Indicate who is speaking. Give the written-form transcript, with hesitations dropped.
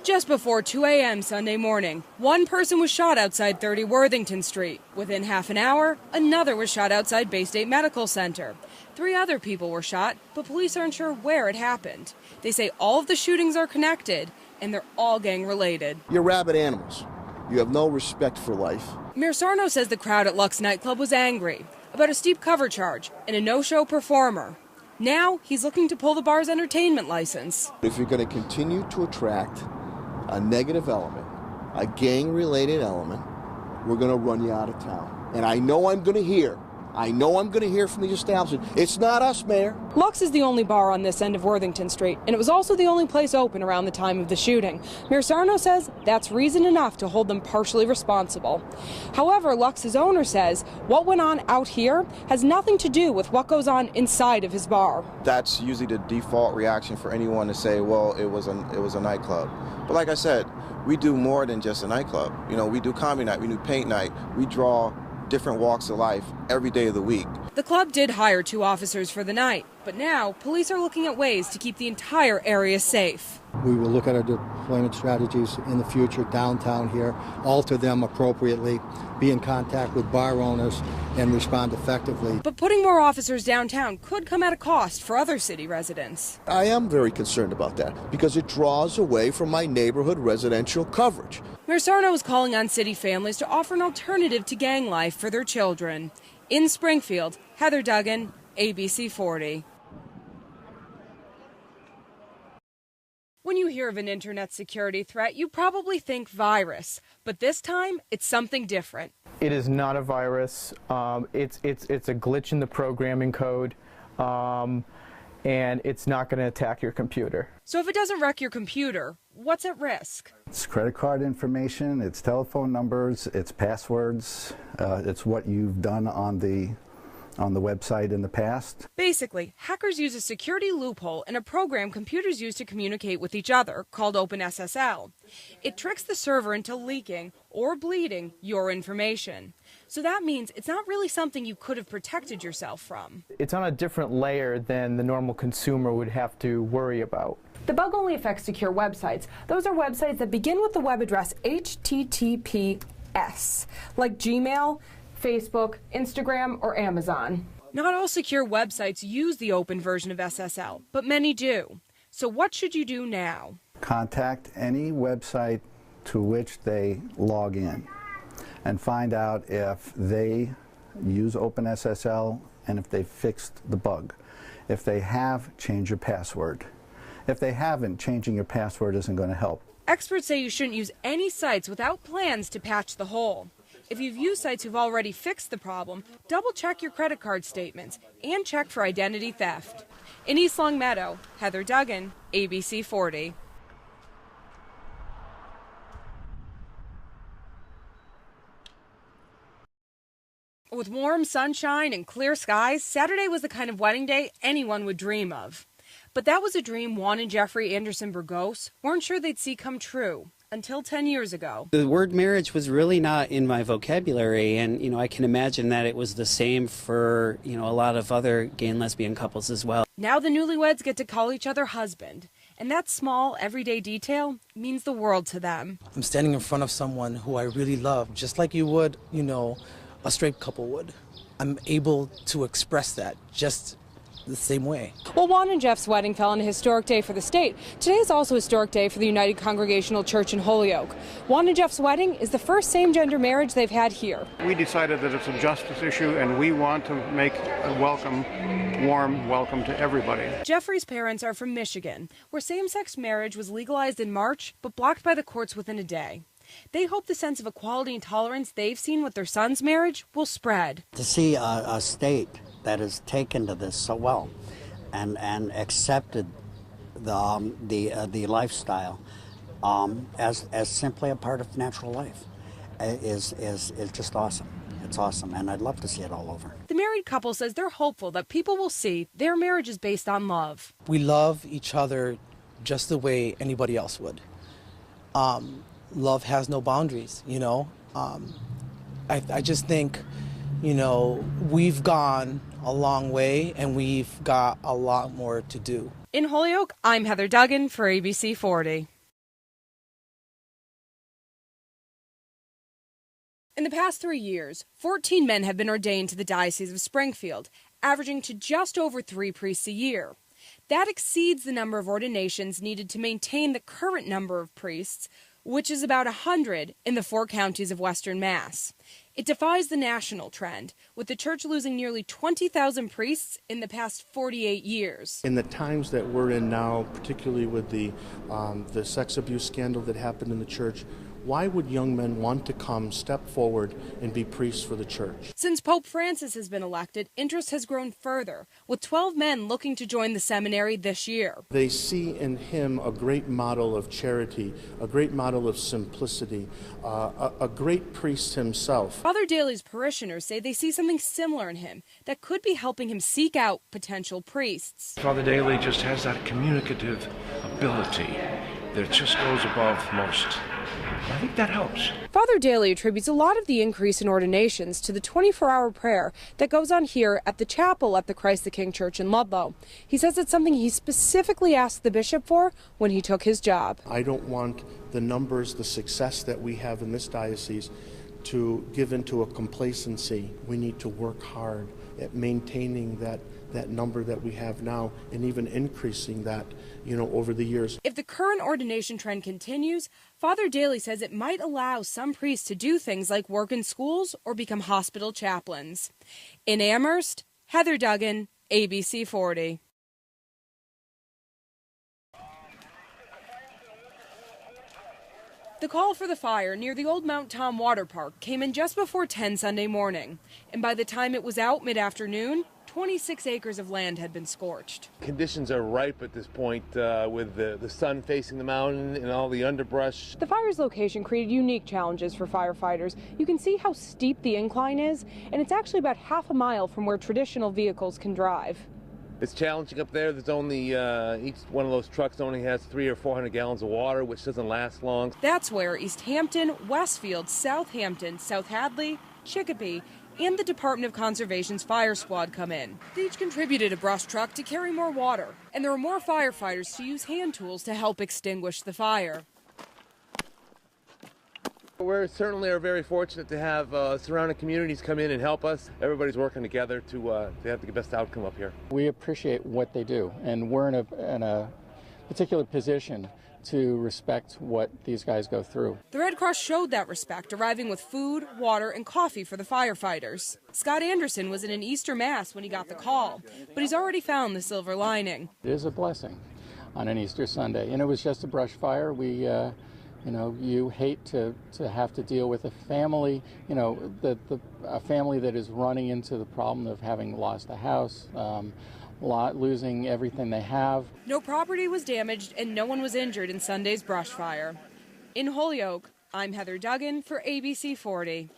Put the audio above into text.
Speaker 1: Just before 2 a.m. Sunday morning, one person was shot outside 30 Worthington Street. Within half an hour, another was shot outside Bay State Medical Center. 3 other people were shot, but police aren't sure where it happened. They say all of the shootings are connected, and they're all gang-related.
Speaker 2: You're rabid animals. You have no respect for life.
Speaker 1: Mayor Sarno says the crowd at Lux nightclub was angry about a steep cover charge and a no-show performer. Now he's looking to pull the bar's entertainment license.
Speaker 2: If you're going to continue to attract a negative element, a gang-related element, we're going to run you out of town. And I know I'm going to hear from the establishment, it's not us, Mayor.
Speaker 1: Lux is the only bar on this end of Worthington Street, and it was also the only place open around the time of the shooting. Mayor Sarno says that's reason enough to hold them partially responsible. However, Lux's owner says what went on out here has nothing to do with what goes on inside of his bar.
Speaker 3: That's usually the default reaction for anyone to say, well, it was a nightclub. But like I said, we do more than just a nightclub. You know, we do comedy night, we do paint night, we draw different walks of life every day of the week.
Speaker 1: The club did hire 2 officers for the night, but now police are looking at ways to keep the entire area safe.
Speaker 4: We will look at our deployment strategies in the future downtown here, alter them appropriately, be in contact with bar owners, and respond effectively.
Speaker 1: But putting more officers downtown could come at a cost for other city residents.
Speaker 2: I am very concerned about that because it draws away from my neighborhood residential coverage.
Speaker 1: Mayor Sarno is calling on city families to offer an alternative to gang life for their children. In Springfield, Heather Duggan, ABC 40. When you hear of an internet security threat, you probably think virus, but this time it's something different.
Speaker 5: It is not a virus. It's a glitch in the programming code, and it's not going to attack your computer.
Speaker 1: So if it doesn't wreck your computer, what's at risk?
Speaker 6: It's credit card information, it's telephone numbers, it's passwords, it's what you've done on the website in the past.
Speaker 1: Basically, hackers use a security loophole in a program computers use to communicate with each other, called OpenSSL. It tricks the server into leaking or bleeding your information. So that means it's not really something you could have protected yourself from.
Speaker 5: It's on a different layer than the normal consumer would have to worry about.
Speaker 1: The bug only affects secure websites. Those are websites that begin with the web address HTTPS, like Gmail, Facebook, Instagram, or Amazon. Not all secure websites use the open version of SSL, but many do. So what should you do now?
Speaker 6: Contact any website to which they log in and find out if they use OpenSSL and if they fixed the bug. If they have, change your password. If they haven't, changing your password isn't going to help.
Speaker 1: Experts say you shouldn't use any sites without plans to patch the hole. If you've used sites who've already fixed the problem, double-check your credit card statements and check for identity theft. In East Longmeadow, Heather Duggan, ABC 40. With warm sunshine and clear skies, Saturday was the kind of wedding day anyone would dream of. But that was a dream Juan and Jeffrey Anderson Burgos weren't sure they'd see come true until 10 years ago.
Speaker 7: The word marriage was really not in my vocabulary, and I can imagine that it was the same for a lot of other gay and lesbian couples as well.
Speaker 1: Now the newlyweds get to call each other husband, and that small everyday detail means the world to them.
Speaker 8: I'm standing in front of someone who I really love, just like you would, a straight couple would. I'm able to express that just the same way.
Speaker 1: Well, Juan and Jeff's wedding fell on a historic day for the state. Today is also a historic day for the United Congregational Church in Holyoke. Juan and Jeff's wedding is the first same-gender marriage they've had here.
Speaker 9: We decided that it's a justice issue, and we want to make a warm welcome to everybody.
Speaker 1: Jeffrey's parents are from Michigan, where same-sex marriage was legalized in March, but blocked by the courts within a day. They hope the sense of equality and tolerance they've seen with their son's marriage will spread.
Speaker 10: To see a state that has taken to this so well and accepted the lifestyle as simply a part of natural life is just awesome. It's awesome, and I'd love to see it all over.
Speaker 1: The married couple says they're hopeful that people will see their marriage is based on love.
Speaker 8: We love each other just the way anybody else would. Love has no boundaries, I just think, we've gone a long way and we've got a lot more to do.
Speaker 1: In Holyoke, I'm Heather Duggan for ABC 40. In the past 3 years, 14 men have been ordained to the Diocese of Springfield, averaging to just over 3 priests a year. That exceeds the number of ordinations needed to maintain the current number of priests, which is about 100 in the 4 counties of Western Mass. It defies the national trend, with the church losing nearly 20,000 priests in the past 48 years.
Speaker 11: In the times that we're in now, particularly with the sex abuse scandal that happened in the church, why would young men want to come, step forward, and be priests for the church?
Speaker 1: Since Pope Francis has been elected, interest has grown further, with 12 men looking to join the seminary this year.
Speaker 11: They see in him a great model of charity, a great model of simplicity, a great priest himself.
Speaker 1: Father Daly's parishioners say they see something similar in him that could be helping him seek out potential priests.
Speaker 12: Father Daly just has that communicative ability that just goes above most. I think that helps.
Speaker 1: Father Daly attributes a lot of the increase in ordinations to the 24-hour prayer that goes on here at the chapel at the Christ the King Church in Ludlow. He says it's something he specifically asked the bishop for when he took his job.
Speaker 11: I don't want the numbers, the success that we have in this diocese to give into a complacency. We need to work hard at maintaining that number that we have now and even increasing that, over the years.
Speaker 1: If the current ordination trend continues, Father Daly says it might allow some priests to do things like work in schools or become hospital chaplains. In Amherst, Heather Duggan, ABC 40. The call for the fire near the old Mount Tom Water Park came in just before 10 Sunday morning, and by the time it was out mid-afternoon, 26 acres of land had been scorched.
Speaker 13: Conditions are ripe at this point with the sun facing the mountain and all the underbrush.
Speaker 1: The fire's location created unique challenges for firefighters. You can see how steep the incline is, and it's actually about half a mile from where traditional vehicles can drive.
Speaker 13: It's challenging up there. There's only, each one of those trucks only has 300 or 400 gallons of water, which doesn't last long.
Speaker 1: That's where East Hampton, Westfield, Southampton, South Hadley, Chicopee, and the Department of Conservation's fire squad come in. They each contributed a brush truck to carry more water, and there are more firefighters to use hand tools to help extinguish the fire.
Speaker 13: We certainly are very fortunate to have surrounding communities come in and help us. Everybody's working together to have the best outcome up here.
Speaker 14: We appreciate what they do, and we're in a particular position to respect what these guys go through.
Speaker 1: The Red Cross showed that respect, arriving with food, water, and coffee for the firefighters. Scott Anderson was in an Easter Mass when he got the call, but he's already found the silver lining.
Speaker 14: It is a blessing on an Easter Sunday, and it was just a brush fire. You hate to have to deal with a family, a family that is running into the problem of having lost a house, losing everything they have.
Speaker 1: No property was damaged and no one was injured in Sunday's brush fire. In Holyoke, I'm Heather Duggan for ABC 40.